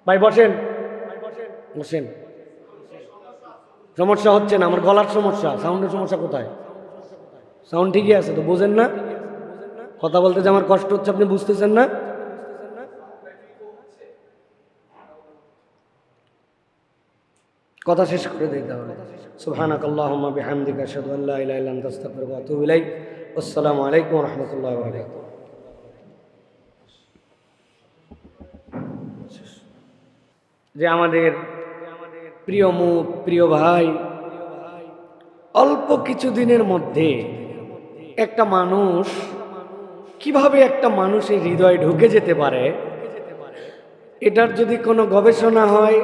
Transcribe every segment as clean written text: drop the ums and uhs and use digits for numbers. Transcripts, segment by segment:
ভাই বসেন, বসেন। সমস্যা হচ্ছে না, আমার গলার সমস্যা, সাউন্ডের সমস্যা কোথায়? সাউন্ড ঠিকই আছে তো, বোঝেন না? কথা বলতে যে আমার কষ্ট হচ্ছে আপনি বুঝতেছেন না? কথা শেষ করে দিই তাহলে। সুবহানাকাল্লাহুম্মা বিহামদিকা আশহাদু আল্লা ইলাহা ইল্লা আনতা আস্তাগফিরুকা ওয়া আতুবু ইলাইক। আসসালামু আলাইকুম ওয়া রাহমাতুল্লাহি ওয়া বারাকাতুহু। যে আমাদের প্রিয় মুখ, প্রিয় ভাই, অল্প কিছু দিনের মধ্যে একটা মানুষ কিভাবে একটা মানুষের হৃদয়ে ঢুকে যেতে পারে, এটার যদি কোনো গবেষণা হয়,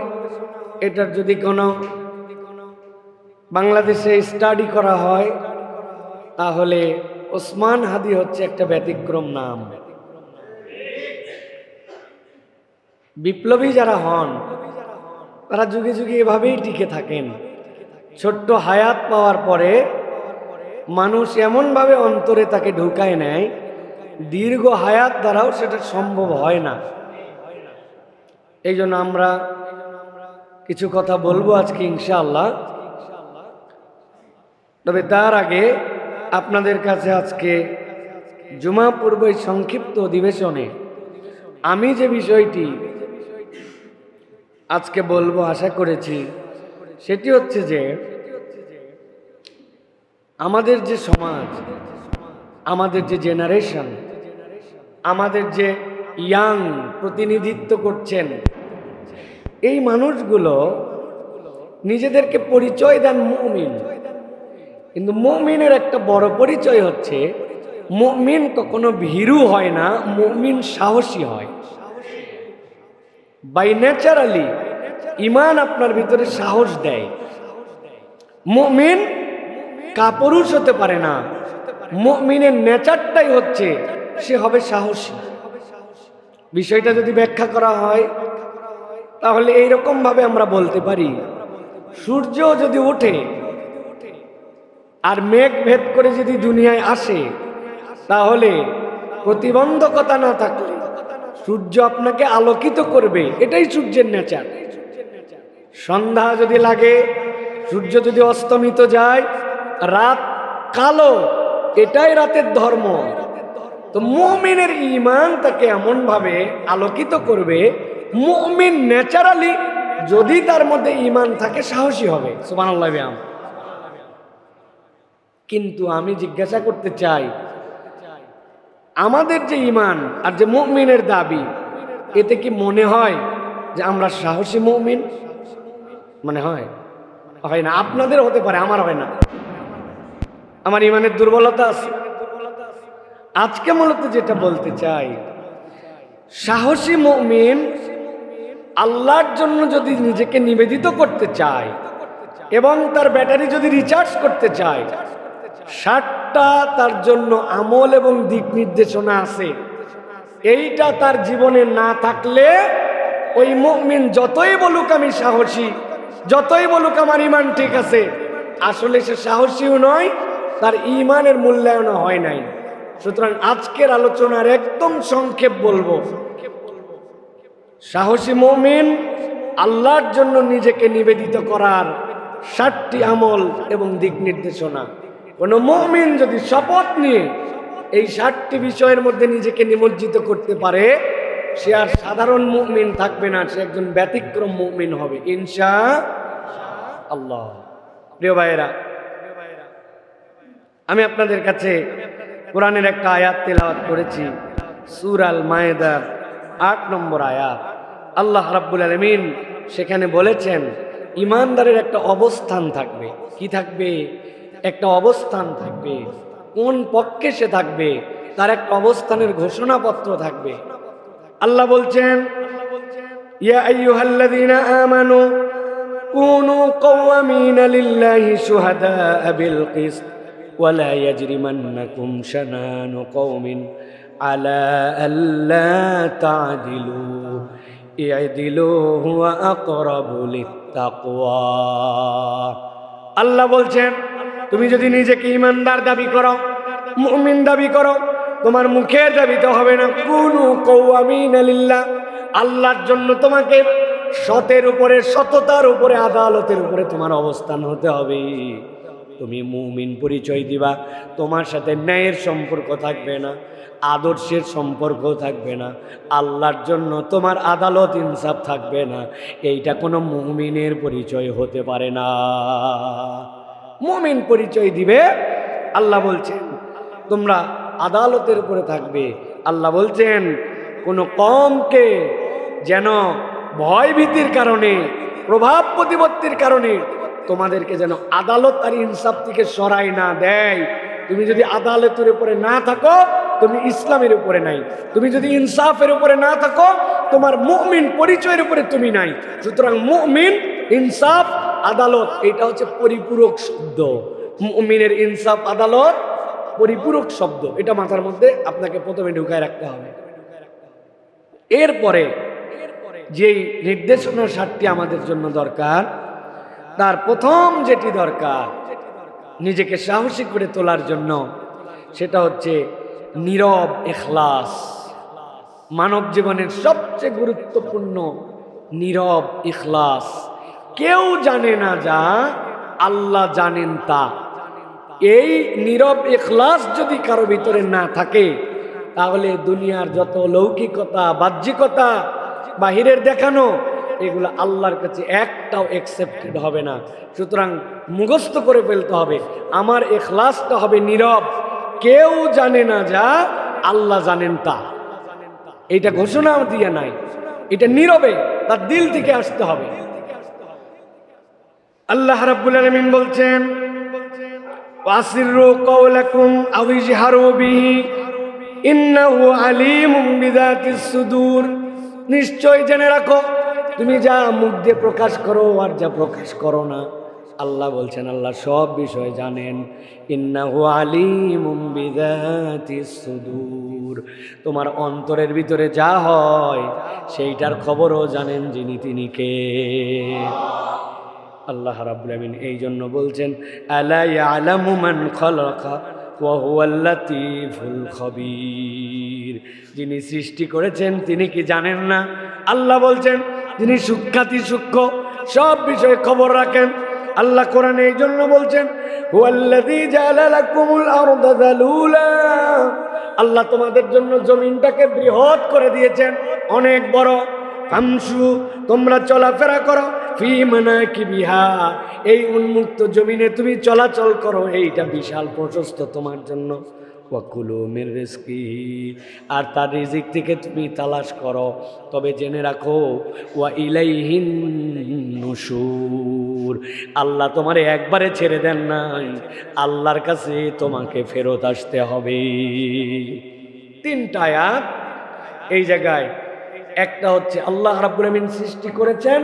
এটার যদি কোনো বাংলাদেশে স্টাডি করা হয়, তাহলে ওসমান হাদি হচ্ছে একটা ব্যতিক্রম নাম। বিপ্লবী যারা হন তারা যুগে যুগে এভাবেই টিকে থাকেন। ছোট্ট হায়াত পাওয়ার পরে মানুষ এমনভাবে অন্তরে তাকে ঢুকায় নেয়, দীর্ঘ হায়াত দ্বারাও সেটা সম্ভব হয় না। এই জন্য আমরা কিছু কথা বলবো আজকে ইনশাআল্লাহ। তবে তার আগে আপনাদের কাছে আজকে জুমা পূর্ব সংক্ষিপ্ত অধিবেশনে আমি যে বিষয়টি আজকে বলবো আশা করেছি, সেটি হচ্ছে যে আমাদের যে সমাজ, আমাদের যে জেনারেশন, আমাদের যে ইয়াং প্রতিনিধিত্ব করছেন, এই মানুষগুলো নিজেদেরকে পরিচয় দেন মুমিন, কিন্তু মুমিনের একটা বড় পরিচয় হচ্ছে মুমিন কখনো ভীরু হয় না, মুমিন সাহসী হয়। বাই ন্যাচারালি ঈমান আপনার ভিতরে সাহস দেয়। মুমিন কাপুরুষ হতে পারে না, মুমিনের নেচারটাই হচ্ছে সে হবে সাহসী। বিষয়টা যদি ব্যাখ্যা করা হয় তাহলে এইরকম ভাবে আমরা বলতে পারি, সূর্য যদি ওঠে আর মেঘ ভেদ করে যদি দুনিয়ায় আসে, তাহলে প্রতিবন্ধকতা না থাকলে সূর্য আপনাকে আলোকিত করবে, এটাই সূর্যের নেচার। সন্ধ্যা যদি লাগে, সূর্য যদি অস্তমিত যায়, রাত কালো, এটাই রাতের ধর্ম। তো মুমিনের ঈমান তাকে এমন ভাবে আলোকিত করবে, মুমিন ন্যাচারালি যদি তার মধ্যে ঈমান থাকে সাহসী হবে। সুবহানাল্লাহ। কিন্তু আমি জিজ্ঞাসা করতে চাই, আমাদের যে ঈমান আর যে মুমিনের দাবি, এতে কি মনে হয় যে আমরা সাহসী মুমিন? মনে হয়? হয় না। আপনাদের হতে পারে, আমার হয় না। আমার ঈমানের দুর্বলতা আছে। আজকে মূলত যেটা বলতে চাই, সাহসী মুমিন আল্লাহর জন্য যদি নিজেকে নিবেদিত করতে চায় এবং তার ব্যাটারি যদি রিচার্জ করতে চায়, 60টা তার জন্য আমল এবং দিক নির্দেশনা আছে। এইটা তার জীবনে না থাকলে ওই মুমিন যতই বলুক আমি সাহসী, যতই বলুক আমার ঈমান ঠিক আছে, আসলে সে সাহসীও নয়, তার ঈমানের মূল্যায়ন হয় নাই। সুতরাং আজকের আলোচনার একদম সংক্ষেপ বলবো, সাহসী মুমিন আল্লাহর জন্য নিজেকে নিবেদিত করার 60টি আমল এবং দিক নির্দেশনা। কোন মুমিন যদি শপথ নিয়ে এই 60টি বিষয়ের মধ্যে নিজেকে নিমজ্জিত করতে পারে, সে আর সাধারণ মুমিন থাকবে না, সে একজন ব্যতিক্রম মুমিন হবে ইনশাআল্লাহ। প্রিয় ভাইয়েরা, আমি আপনাদের কাছে কোরআনের একটা আয়াত তেলাওয়াত করেছি, সূরা আল মায়েদার 8 নম্বর আয়াত। আল্লাহ রাব্বুল আলামিন সেখানে বলেছেন ঈমানদারের একটা অবস্থান থাকবে। কি থাকবে? একটা অবস্থান থাকবে। কোন পক্ষে সে থাকবে তার একটা অবস্থানের ঘোষণাপত্র থাকবে। আল্লাহ বলছেন, ইয়া আইয়ুহাল্লাযীনা আমানু কুনু কাওয়ামিনা লিল্লাহি শুহাদাআ বিল কিসত ওয়া লা ইয়াজরিমান্নাকুম শানানু কওমিন আলা আল্লা তা'দিলু ই'দিলু হুয়া আকরাবু লিত্তাকওয়া। আল্লাহ বলছেন, তুমি যদি নিজেকে ঈমানদার দাবি করো, মুমিন দাবি করো, তোমার মুখের দাবি তো হবে না কুনু কাওয়ামিনা লিল্লাহ, আল্লাহর জন্য তোমাকে সতের উপরে, সততার উপরে, আদালতের উপরে তোমার অবস্থান হতে হবে। তুমি মুমিন পরিচয় দিবা, তোমার সাথে ন্যায়ের সম্পর্ক থাকবে না, আদর্শের সম্পর্ক থাকবে না, আল্লাহর জন্য তোমার আদালত ইনসাফ থাকবে না। এইটা কোনো মুমিনের পরিচয় হতে পারে না। মুমিন পরিচয় দিবে, আল্লাহ বলছেন তোমরা আদালতের উপরে থাকবে। আল্লাহ বলছেন কোনো কওমকে যেন ভয় ভীতির কারণে, প্রভাব প্রতিপত্তির কারণে তোমাদেরকে যেন আদালত আর ইনসাফ থেকে সরাই না দেয়। তুমি যদি আদালতের উপরে না থাকো, তুমি ইসলামের উপরে নাই। তুমি যদি ইনসাফের উপরে না থাকো, তোমার মুমিন পরিচয়ের উপরে তুমি নাই। সুতরাং মুমিন, ইনসাফ, আদালত, এটা হচ্ছে পরিপূরক শব্দ। মুমিনের ইনসাফ, আদালত পরিপূরক শব্দ। এটা মাথার মধ্যে আপনাকে প্রথমে ঢুকায় রাখতে হবে। এরপরে যেই নির্দেশনা 7টি আমাদের জন্য দরকার, তার প্রথম যেটি দরকার নিজেকে সাহসী করে তোলার জন্য, সেটা হচ্ছে নীরব ইখলাস। মানব জীবনের সবচেয়ে গুরুত্বপূর্ণ নীরব ইখলাস। কেউ জানে না যা আল্লাহ জানেন তা। এই নীরব ইখলাস যদি কারো ভিতরে না থাকে, তাহলে দুনিয়ার যত লৌকিকতা, বাহ্যিকতা, বাহিরের দেখানো, এগুলো আল্লাহর কাছে একটাও অ্যাকসেপ্টেড হবে না। সুতরাং মুখস্থ করে ফেলতে হবে, আমার ইখলাসটা হবে নীরব। কেউ জানে না যা আল্লাহ জানেন তা। এইটা ঘোষণা দিয়ে নাই, এটা নীরবে তার দিল থেকে আসতে হবে। আল্লাহ রাব্বুল আলামিন বলছেন ওয়াসিররু কাওলাকুম আও ইজহারু বিহি ইন্নাহু আলিমুম বিযাতিস সুদূর। নিশ্চয় জেনে রাখো, তুমি যা মুখ দিয়ে প্রকাশ করো আর যা প্রকাশ করো না, আল্লাহ বলছেন আল্লাহ সব বিষয় জানেন। ইন্নাহু আলিমুম বিযাতিস সুদূর। তোমার অন্তরের ভিতরে যা হয় সেইটার খবরও জানেন যিনি, তিনি কে? আল্লাহ রাব্বুল আমিন এই জন্য বলছেন আলা ইয়ালামু মান খালাকা ওয়া হুয়াল লাতীফুল খবীর। যিনি সৃষ্টি করেছেন তিনি কি জানেন না? আল্লাহ বলছেন যিনি সূক্ষ্মাতি সূক্ষ্ম, সব বিষয়ে খবর রাখেন। আল্লাহ কোরআনে এই জন্য বলছেন হুয়াল্লাযী জাআলা লাকুমুল আরদা যালুলা। আল্লাহ তোমাদের জন্য জমিনটাকে বৃহৎ করে দিয়েছেন, অনেক বড়। ফামশু, তোমরা চলাফেরা করো, ফি মানাকিবিহা, এই উন্মুক্ত জমিনে তুমি চলাচল করো, এইটা বিশাল প্রশস্ত তোমার জন্য। ওয়াকুলু মির রিজকিহি, আর তার রিজিক থেকে তুমি তালাশ করো। তবে জেনে রাখো ওয়া ইলাইহিন নুশুর, আল্লাহ তোমারে একবারে ছেড়ে দেন নাই, আল্লাহর কাছে তোমাকে ফেরত আসতে হবে। 3টা আয়াত এই জায়গায়। একটা হচ্ছে আল্লাহ রাব্বুল আমিন সৃষ্টি করেছেন,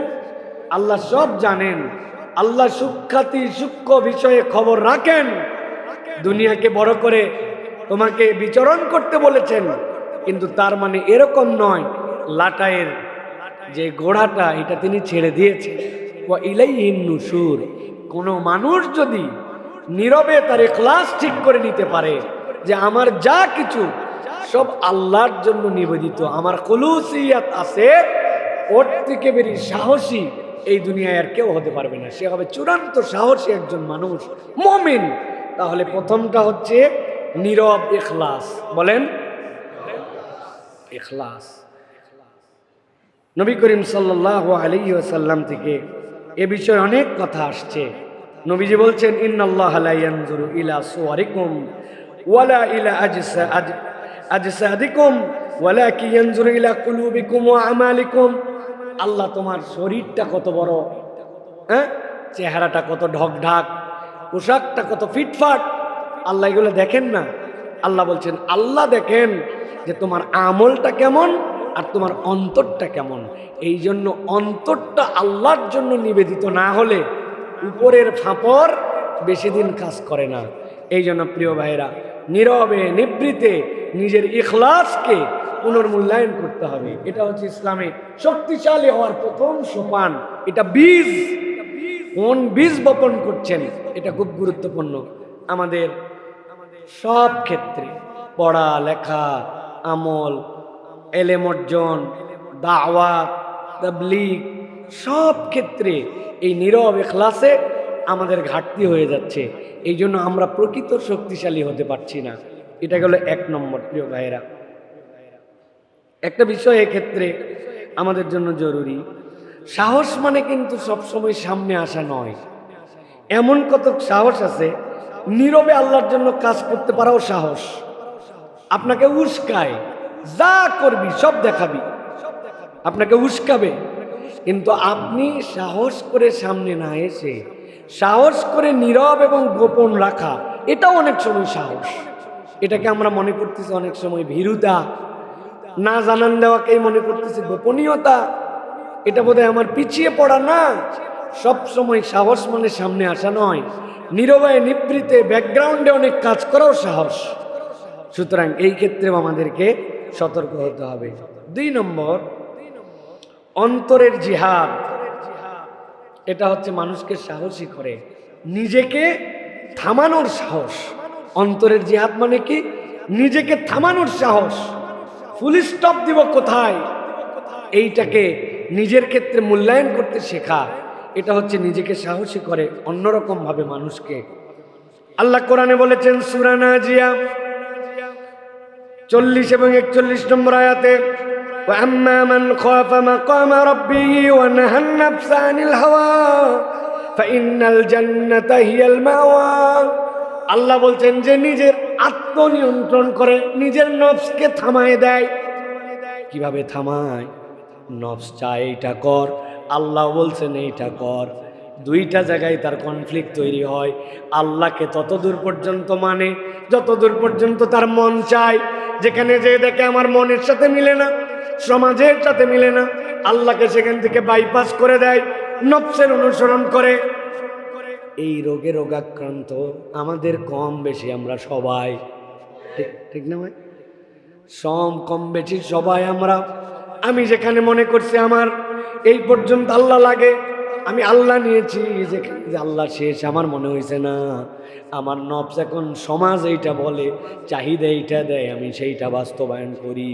আল্লাহ সব জানেন, আল্লাহ সূক্ষ্মাতি সূক্ষ্ম বিষয়ে খবর রাখেন। দুনিয়াকে বড় করে তোমাকে বিচরণ করতে বলেছেন, কিন্তু তার মানে এরকম নয় লাটাইয়ের যে গোড়াটা এটা তিনি ছেড়ে দিয়েছেন। ওয়া ইলাইহিন নুশুর। কোনো মানুষ যদি নীরবে তার ইখলাস ঠিক করে নিতে পারে যে আমার যা কিছু সব আল্লাহর জন্য নিবেদিত, আমার খুলুসিয়াত আছে, ওর থেকে বেশি সাহসী এই দুনিয়ায় আর কেউ হতে পারবে না। সে হবে চূড়ান্ত সাহসী একজন মানুষ, মুমিন। তাহলে প্রথমটা হচ্ছে নীরব ইখলাস। বলেন ইখলাস। নবী করিম সাল্লাল্লাহু আলাইহি ওয়াসাল্লাম থেকে এ বিষয়ে অনেক কথা আসছে। নবীজি বলছেন ইন্নাল্লাহা লা ইয়ানজুরু ইলা সুওয়ারিকুম ওয়ালা ইলা আজসাদিকুম ওয়ালাকিন ইয়ানজুরু ইলা কুলুবিকুম ওয়া আমালিকুম। আল্লাহ তোমার শরীরটা কত বড়, চেহারাটা কত ঢকঢাক, পোশাকটা কত ফিটফাট, আল্লাহ এগুলো দেখেন না। আল্লাহ বলছেন আল্লাহ দেখেন যে তোমার আমলটা কেমন আর তোমার অন্তরটা কেমন। এই জন্য অন্তরটা আল্লাহর জন্য নিবেদিত না হলে উপরের ফাঁপড় বেশি দিন কাজ করে না। এই জন্য প্রিয় ভাইরা, নীরবে নিবৃতে নিজের ইখলাসকে পুনর্মূল্যায়ন করতে হবে। এটা হচ্ছে ইসলামে শক্তিশালী হওয়ার প্রথম সোপান। এটা বীজ, কোন বীজ বপন করছেন এটা খুব গুরুত্বপূর্ণ। আমাদের সব ক্ষেত্রে পড়া লেখা, আমল, এলেম অর্জন, দাওয়াত, তাবলীগ, সব ক্ষেত্রে এই নীরব ইখলাসে আমাদের ঘাটতি হয়ে যাচ্ছে। এই জন্য আমরা প্রকৃত শক্তিশালী হতে পারছি না। এটা গেল 1 নম্বর। প্রিয় ভাইয়েরা, একটা বিষয় এক্ষেত্রে আমাদের জন্য জরুরি, সাহস মানে কিন্তু সবসময় সামনে আসা নয়। এমন কত সাহস আছে নীরবে আল্লাহর জন্য কাজ করতে পারাও সাহস। আপনাকে উস্কায়, যা করবি সব দেখাবি, আপনাকে উস্কাবে, কিন্তু আপনি সাহস করে সামনে না এসে সাহস করে নীরব এবং গোপন রাখা, এটাও অনেক সময় সাহস। এটাকে আমরা মনে করতেছি অনেক সময় ভীরুতা, না জানান দেওয়াকেই মনে করতেছি গোপনীয়তা। এটা বোধহয় আমার পিছিয়ে পড়া না। সব সময় সাহস মানে সামনে আসা নয়, নীরবে নিবৃত্তে ব্যাকগ্রাউন্ডে অনেক কাজ করাও সাহস। সুতরাং এই ক্ষেত্রেও আমাদেরকে সতর্ক হতে হবে। 2 নম্বর, অন্তরের জিহাদ। এটা হচ্ছে মানুষকে সাহসী করে, নিজেকে থামানোর সাহস। অন্তরের জিহাদ মানে কি? নিজেকে থামানোর সাহস। ফুল স্টপ দিব কোথায়, এইটাকে নিজের ক্ষেত্রে মূল্যায়ন করতে শেখা, এটা হচ্ছে নিজেকে সাহসী করে অন্যরকম ভাবে মানুষকে। আল্লাহ কোরআনে বলেছেন সূরা নাজিয়া 40 এবং 41 নম্বর আয়াতে, وَأَمَّا مَنْ خَافَ مَقَامَ رَبِّهِ وَنَهَى النَّفْسَ عَنِ الْهَوَى فَإِنَّ الْجَنَّةَ هِيَ الْمَأْوَى। আল্লাহ বলছেন যে নিজের আত্মনিয়ন্ত্রণ করে নিজের নফসকে থামায় দেয়। কিভাবে থামায়? নফস চায় এইটা কর, আল্লাহ বলছেন এইটা কর। দুইটা জায়গায় তার কনফ্লিক্ট তৈরি হয়। আল্লাহকে ততদূর পর্যন্ত মানে যতদূর পর্যন্ত তার মন চায়। যেখানে যে দেখে আমার মনের সাথে মিলে না, সমাজের সাথে মিলে না, আল্লাহকে সেখান থেকে বাইপাস করে দেয়, নফসের অনুসরণ করে। এই রোগে রোগাক্রান্ত আমাদের কম বেশি আমরা সবাই, ঠিক না ভাই? কম বেশি সবাই আমরা। আমি যেখানে মনে করছি আমার এই পর্যন্ত আল্লাহ লাগে, আমি আল্লাহ নিয়েছি, যেখানে যে আল্লাহ শেষ আমার মনে হয়েছে না। আমার নফস এখন সমাজ এইটা বলে, চাহিদা এইটা দেয়, আমি সেইটা বাস্তবায়ন করি।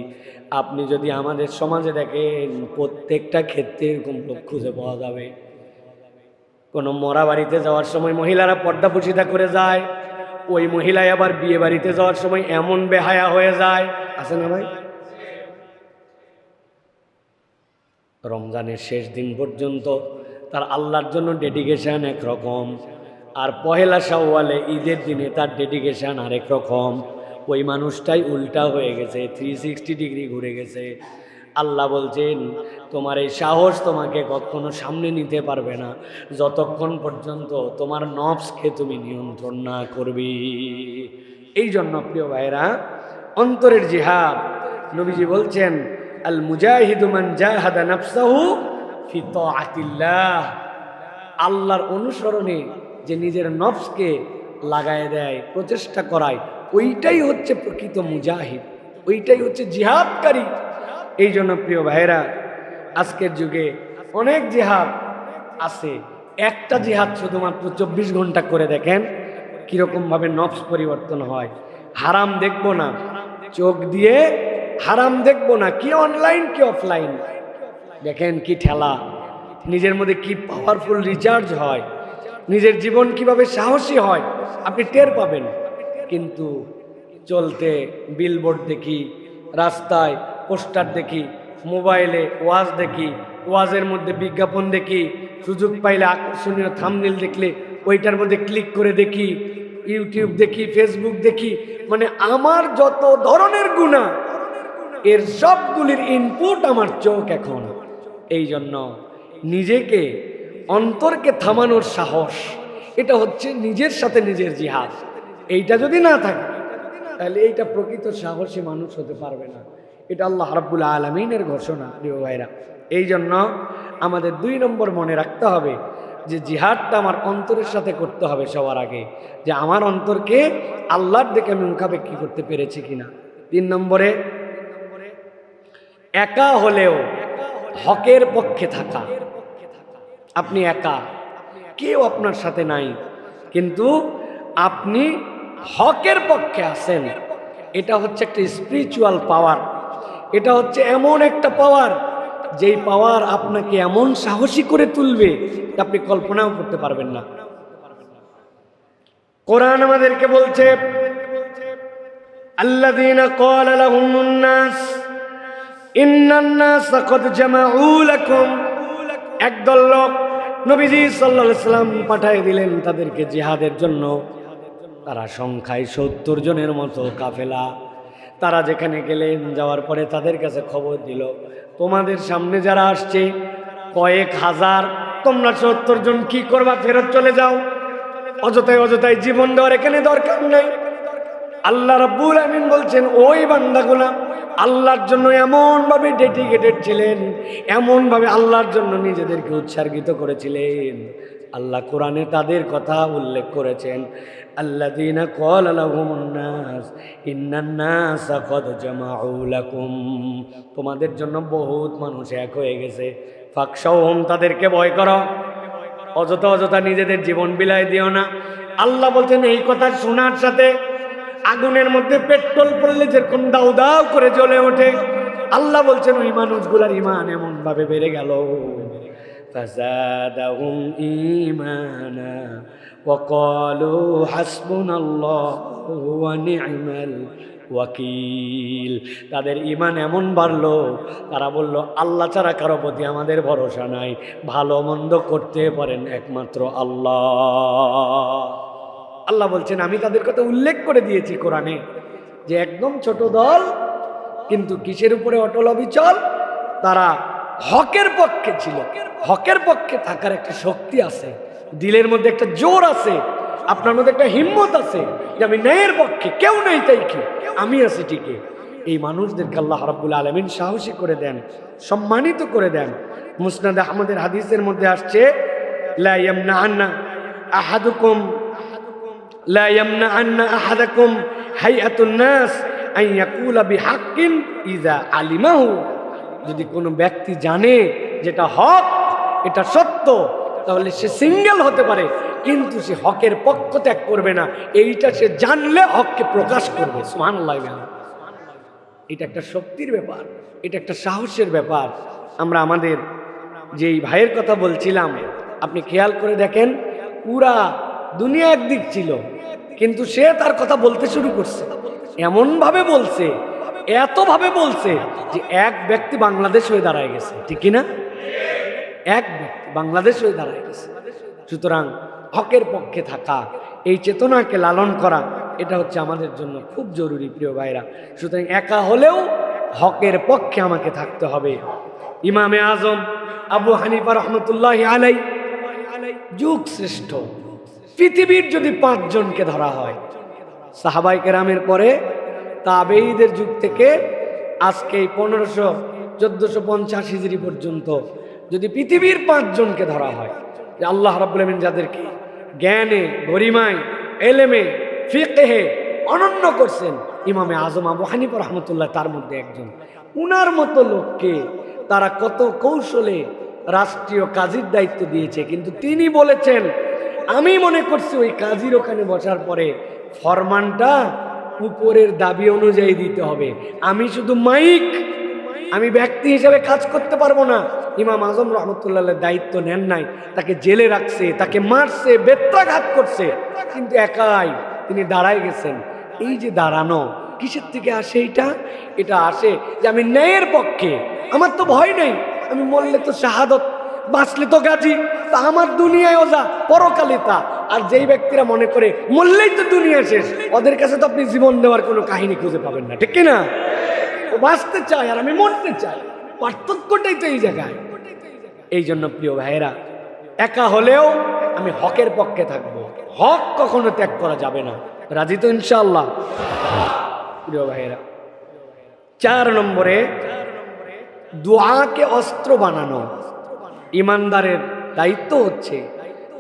আপনি যদি আমাদের সমাজে দেখেন, প্রত্যেকটা ক্ষেত্রে এরকম লোক খুঁজে পাওয়া যাবে। কোনো মরা বাড়িতে যাওয়ার সময় মহিলারা পর্দা পুশিদা করে যায়, ওই মহিলাই আবার বিয়ে বাড়িতে যাওয়ার সময় এমন বেহায়া হয়ে যায়, আছে না ভাই? রমজানের শেষ দিন পর্যন্ত তার আল্লাহর জন্য ডেডিকেশন একরকম, আর পহেলা শাওয়ালে ঈদের দিনে তার ডেডিকেশন আরেক রকম। ওই মানুষটাই উল্টা হয়ে গেছে, 360 ডিগ্রি ঘুরে গেছে। আল্লাহ বলছেন তোমার এই সাহস তোমাকে কখনো সামনে নিতে পারবে না যতক্ষণ পর্যন্ত তোমার নফসকে তুমি নিয়ন্ত্রণ না করবি। এই জন্য প্রিয় ভাইরা, অন্তরের জিহাদ, নবীজি বলছেন আল মুজাহিদু মান জাহাদা নাফসাহু ফি তাআতিল্লাহ। আল্লাহর অনুসরণে যে নিজের নফসকে লাগায় দেয়, প্রচেষ্টা করায়, ওইটাই হচ্ছে প্রকৃত মুজাহিদ, ওইটাই হচ্ছে জিহাদকারী। এই জন্য প্রিয় ভাইরা, আজকের যুগে অনেক জিহাদ আছে, একটা জিহাদ শুধুমাত্র 24 ঘন্টা করে দেখেন কিরকমভাবে নফস পরিবর্তন হয়। হারাম দেখবো না, চোখ দিয়ে হারাম দেখবো না, কি অনলাইন কি অফলাইন, দেখেন কি ঠেলা, নিজের মধ্যে কি পাওয়ারফুল রিচার্জ হয়, নিজের জীবন কিভাবে সাহসী হয় আপনি টের পাবেন। কিন্তু চলতে বিলবোর্ড দেখি, রাস্তায় পোস্টার দেখি, মোবাইলে ওয়াজ দেখি, ওয়াজের মধ্যে বিজ্ঞাপন দেখি, সুযোগ পাইলে আকর্ষণীয় থাম্বনেল দেখলে ওইটার মধ্যে ক্লিক করে দেখি, ইউটিউব দেখি, ফেসবুক দেখি, মানে আমার যত ধরনের গুনাহ এর সবগুলির ইনপুট আমার চোখ এখন। এই জন্য নিজেকে, অন্তরকে থামানোর সাহস, এটা হচ্ছে নিজের সাথে নিজের জিহাদ। এইটা যদি না থাকে তাহলে এইটা প্রকৃত সাহসী মানুষ হতে পারবে না। এটা আল্লাহ রাব্বুল আলামিনের ঘোষণা প্রিয় ভাইরা। এই জন্য আমাদের 2 নম্বর মনে রাখতে হবে যে জিহাদটা আমার অন্তরের সাথে করতে হবে সবার আগে, যে আমার অন্তরকে আল্লাহর দিকে আমি মুখাপেক্ষী করতে পেরেছি কিনা। 3 নম্বরে, একা হলেও হকের পক্ষে থাকা। আপনি একা, কেউ আপনার সাথে নাই, কিন্তু আপনি হকের পক্ষে আছেন। এটা হচ্ছে একটা স্পিরিচুয়াল পাওয়ার, এটা হচ্ছে এমন একটা পাওয়ার যেই পাওয়ার আপনাকে এমন সাহসী করে তুলবে আপনি কল্পনাও করতে পারবেন না। কোরআন আমাদেরকে বলছে আল্লাযীনা ক্বালা লাহুমুন নাস ইন্নান নাসা ক্বাদ জামাউ লাকুম, একদল লোক নবীজি সাল্লাল্লাহু আলাইহি সাল্লাম পাঠিয়ে দিলেন তাদেরকে জিহাদের জন্য। তারা সংখ্যায় 70 জনের মতো কাফেলা। তারা যেখানে গেলেন, যাওয়ার পরে তাদের কাছে খবর দিল, তোমাদের সামনে যারা আসছে কয়েক হাজার, তোমরা 70 জন কি করবা? ফেরত চলে যাও, অযথায় অযথায় জীবন দেওয়ার এখানে দরকার নেই। আল্লাহ রাব্বুল আমিন বলছেন ওই বান্দাগুলা আল্লাহর জন্য এমন ভাবে ডেডিকেটেড ছিলেন, এমন ভাবে আল্লাহর জন্য নিজেদেরকে উৎসর্গিত করেছিলেন। আল্লাহ কোরআনে তাদের কথা উল্লেখ করেছেন, আল্লাযীনা ক্বালা লাহুমুন নাস ইন্নান নাসা ক্বাদ জামাউ লাকুম, তোমাদের জন্য বহুত মানুষ এক হয়ে গেছে, ফাখশাউহুম, তাদেরকে ভয় করো, অযথা অযথা নিজেদের জীবন বিলায় দিও না। আল্লাহ বলছেন এই কথা শোনার সাথে আগুনের মধ্যে পেট্রোল পড়লে যেরকম দাউ দাউ করে জ্বলে ওঠে, আল্লাহ বলছেন ওই মানুষগুলার ঈমান এমন ভাবে বেড়ে গেল, ফাযাদাহুম ঈমানা ওয়া ক্বালু হাসবুনাল্লাহু ওয়া নি'মাল ওয়াকিল। তাদের ঈমান এমন বাড়লো, তারা বলল আল্লাহ ছাড়া কারো প্রতি আমাদের ভরসা নাই, ভালো মন্দ করতে পারেন একমাত্র আল্লাহ। আল্লাহ বলছেন আমি তাদের কথা উল্লেখ করে দিয়েছি কোরআনে যে একদম ছোট দল, কিন্তু কিসের উপরে অটল অবিচল? তারা হকের পক্ষে ছিল। হকের পক্ষে থাকার একটা শক্তি আছে, দিলের মধ্যে একটা জোর আছে, আপনার মধ্যে একটা হিম্মত আছে যে আমি ন্যায়ের পক্ষে, কেউ নেই তাই কি, আমি আছি ঠিকই। এই মানুষদেরকে আল্লাহ রাব্বুল আলামিন সাহসী করে দেন, সম্মানিত করে দেন। মুসনাদ আহমদের হাদিসের মধ্যে আসছে, লা ইয়ামনাআন্না আহাদুকুম লা ইয়ামনাআন্না আহাদাকুম হাইয়াতুন নাস আন ইয়াকুলা বিহাক্কিন ইযা আলিমাহু, যদি কোনো ব্যক্তি জানে যেটা হক, এটা সত্য, তাহলে সে সিঙ্গেল হতে পারে, কিন্তু সে হকের পক্ষ ত্যাগ করবে না। এইটা সে জানলে হককে প্রকাশ করবে। সুবহানাল্লাহ। এটা একটা শক্তির ব্যাপার, এটা একটা সাহসের ব্যাপার। আমরা আমাদের যেই ভাইয়ের কথা বলছিলাম, আপনি খেয়াল করে দেখেন, পুরা দুনিয়া একদিক ছিল, কিন্তু সে তার কথা বলতে শুরু করছে, এমনভাবে বলছে, এতভাবে বলছে যে এক ব্যক্তি বাংলাদেশ হয়ে দাঁড়ায় গেছে, ঠিক কিনা? এক ব্যক্তি বাংলাদেশ হয়ে দাঁড়ায় গেছে। সুতরাং হকের পক্ষে থাকা, এই চেতনাকে লালন করা, এটা হচ্ছে আমাদের জন্য খুব জরুরি প্রিয় ভাইরা। সুতরাং একা হলেও হকের পক্ষে আমাকে থাকতে হবে। ইমামে আজম আবু হানিফা রহমতুল্লাহি আলাইহি যুগ শ্রেষ্ঠ। পৃথিবীর যদি 5 জনকে ধরা হয়, সাহাবায়ে কেরামের পরে তাবেঈদের যুগ থেকে আজকে 1450 হিজরি পর্যন্ত যদি পৃথিবীর 5 জনকে ধরা হয়, যে আল্লাহ রাব্বুল আমিন যাদেরকে জ্ঞানে, গরিমায়, এলেমে, ফিকহে অনন্য করছেন, ইমামে আজম আবু হানিফা রহমতুল্লাহ তার মধ্যে একজন। উনার মতো লোককে তারা কত কৌশলে রাষ্ট্রীয় কাজীর দায়িত্ব দিয়েছে, কিন্তু তিনি বলেছেন আমি মনে করছি ওই কাজীর ওখানে বসার পরে ফরমানটা উপরের দাবি অনুযায়ী দিতে হবে, আমি শুধু মাইক, আমি ব্যক্তি হিসেবে কাজ করতে পারবো না। ইমাম আজম রহমতুল্লাহ দায়িত্ব নেন নাই, তাকে জেলে রাখছে, তাকে মারছে, বেত্রাঘাত করছে, কিন্তু একাই তিনি দাঁড়ায় গেছেন। এই যে দাঁড়ানো কিসের থেকে আসে? এটা আসে যে আমি ন্যায়ের পক্ষে, আমার তো ভয় নেই, আমি মরলে তো শাহাদত, বাঁচলে তো গাজী, তা আমার দুনিয়ায় ওজা, পরকালে তা। আর যেই ব্যক্তিরা মনে করে মরলেই তো দুনিয়া শেষ, ওদের কাছে তো আপনি জীবন দেওয়ার কোনো কাহিনী খুঁজে পাবেন না, ঠিক কিনা? ও বাঁচতে চায় আর আমি মরতে চাই, পার্থক্যটাই তো এই জায়গায়। এই জন্য প্রিয় ভাইয়েরা, একা হলেও আমি হকের পক্ষে থাকবো, হক কখনো ত্যাগ করা যাবে না। রাজি তো ইনশাআল্লাহ? প্রিয় ভাইয়েরা, 4 নম্বরে দোয়াকে অস্ত্র বানানো। ইমানদারের দায়িত্ব হচ্ছে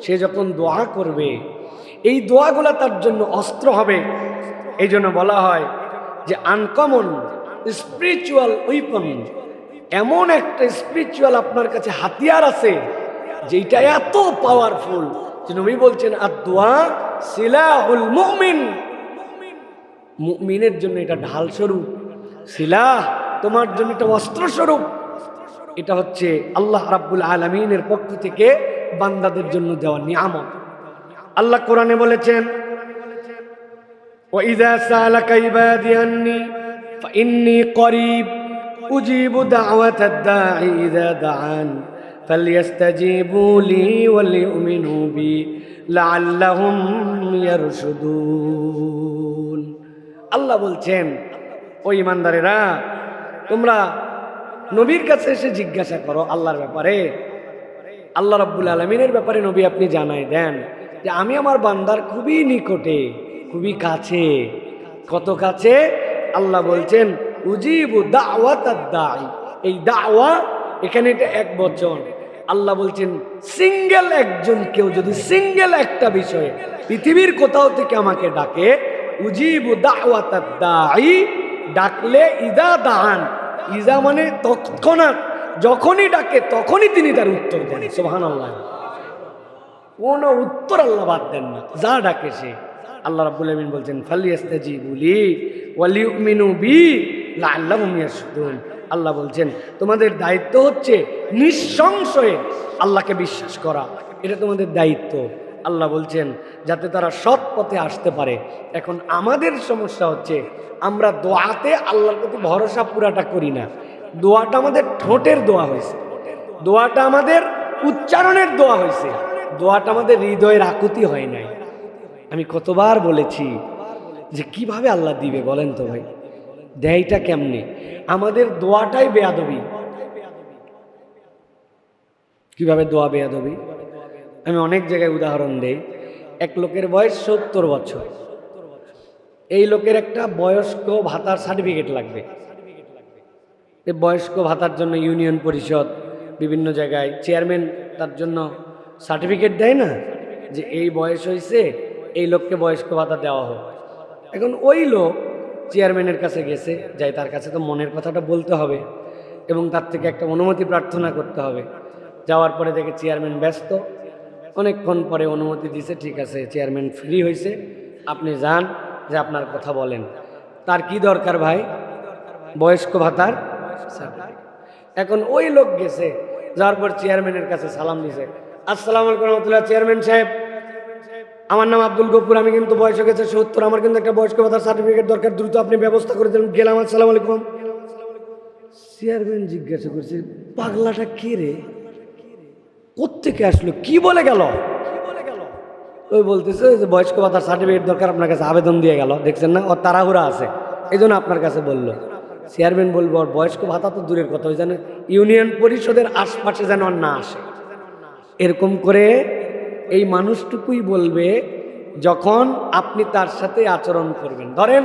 সে যখন দোয়া করবে, এই দোয়াগুলা তার জন্য অস্ত্র হবে। এই জন্য বলা হয় যে আনকমন স্পিরিচুয়াল উইপন, এমন একটা স্পিরিচুয়াল আপনার কাছে হাতিয়ার আছে যেটা এত পাওয়ারফুল যে নবী বলছেন আদ-দুআ সিলাহুল মুমিন, মুমিনের জন্য এটা ঢাল স্বরূপ, সিলাহ তোমার জন্য এটা অস্ত্র স্বরূপ। এটা হচ্ছে আল্লাহ রাব্বুল আলামিনের পক্ষ থেকে বান্দাদের জন্য দেওয়া নিয়ামত। আল্লাহ কোরআনে বলেছেন, وَإِذَا سَأَلَكَ عِبَادِي عَنِّي فَإِنِّي قَرِيبٌ أُجِيبُ دَعْوَةَ الدَّاعِ إِذَا دَعَانِ فَلْيَسْتَجِيبُوا لِي وَلْيُؤْمِنُوا بِي لَعَلَّهُمْ يَرْشُدُونَ। আল্লাহ বলছেন, ও ঈমানদারেরা, তোমরা নবীর কাছে এসে জিজ্ঞাসা করো আল্লাহর ব্যাপারে। আল্লাহ রাব্বুল আলামিনের ব্যাপারে নবী আপনি জানাই দেন যে আমি আমার বান্দার খুবই নিকটে, খুবই কাছে। কত কাছে? আল্লাহ বলছেন উজিবু দাওয়াতাদ দাঈ। এই দাওয়া এখানে এটা এক বচন। আল্লাহ বলছেন সিঙ্গেল একজন কেউ যদি সিঙ্গেল একটা বিষয়ে পৃথিবীর কোথাও থেকে আমাকে ডাকে, উজিবু দাওয়াতাদ দাঈ, ডাকলে ইদা দাআন, ইজা মানে তৎক্ষণাৎ, যখনই ডাকে তখনই তিনি তার উত্তর দেন। সুবহানাল্লাহ। কোন উত্তর আল্লাহ বাদ দেন না, যা ডাকে সে। আল্লাহ রাব্বুল আলামিন বলছেন ফালিয়াস্তাজিবু লি ওয়া লিউমিনু বি লাআল্লাহুম ইয়ারশুদুন। আল্লাহ বলছেন তোমাদের দায়িত্ব হচ্ছে নিঃসংশয়ে আল্লাহকে বিশ্বাস করা, এটা তোমাদের দায়িত্ব। আল্লাহ বলছেন যাতে তারা সৎ পথে আসতে পারে। এখন আমাদের সমস্যা হচ্ছে আমরা দোয়াতে আল্লাহর প্রতি ভরসা পুরাটা করি না। দোয়াটা আমাদের ঠোঁটের দোয়া হয়েছে, দোয়াটা আমাদের উচ্চারণের দোয়া হয়েছে, দোয়াটা আমাদের হৃদয়ের আকুতি হয় নাই। আমি কতবার বলেছি যে কিভাবে আল্লাহ দিবে বলেন তো ভাই, দেয়টা কেমনে? আমাদের দোয়াটাই বেয়াদবি। কিভাবে দোয়া বেয়াদবি? আমি অনেক জায়গায় উদাহরণ দেই। এক লোকের বয়স 70 বছর, এই লোকের একটা বয়স্ক ভাতার সার্টিফিকেট লাগবে। এই বয়স্ক ভাতার জন্য ইউনিয়ন পরিষদ বিভিন্ন জায়গায় চেয়ারম্যান তার জন্য সার্টিফিকেট দেয় না, যে এই বয়স হয়েছে এই লোককে বয়স্ক ভাতা দেওয়া হোক। এখন ওই লোক চেয়ারম্যানের কাছে গেছে, যাই তার কাছে তো মনের কথাটা বলতে হবে এবং তার থেকে একটা অনুমতি প্রার্থনা করতে হবে। যাওয়ার পরে দেখে চেয়ারম্যান ব্যস্ত, অনেকক্ষণ পরে অনুমতি দিছে, ঠিক আছে চেয়ারম্যান ফ্রি হয়েছে, আপনি যান, যে আপনার কথা বলেন। তার কি দরকার ভাই? বয়স্ক ভাতার সার্টিফিকেট। এখন ওই লোক গেছে, যাওয়ার পর চেয়ারম্যানের কাছে সালাম দিছে, আসসালামু আলাইকুম রহমতুল্লাহ, চেয়ারম্যান সাহেব আমার নাম আব্দুল গফুর, আমি কিন্তু বয়স হয়ে গেছে 70, আমার কিন্তু একটা বয়স্ক ভাতার সার্টিফিকেট দরকার, দ্রুত আপনি ব্যবস্থা করে দেন। গেলাম, আসসালামু আলাইকুম। চেয়ারম্যান জিজ্ঞাসা করছে পাগলাটা কে রে, কোত্থেকে আসলো, কি বলে গেল? ওই বলতেছে যে বয়স্ক ভাতার সার্টিফিকেট দরকার, আপনার কাছে আবেদন দিয়ে গেল, দেখছেন না ওর তাড়াহুড়া আছে, এই জন্য আপনার কাছে বললো। চেয়ারম্যান বলবো ওর বয়স্ক ভাতা তো দূরের কথা, ওই জানে ইউনিয়ন পরিষদের আশপাশে যেন আর না আসে। এরকম করে এই মানুষটুকুই বলবে যখন আপনি তার সাথে আচরণ করবেন। ধরেন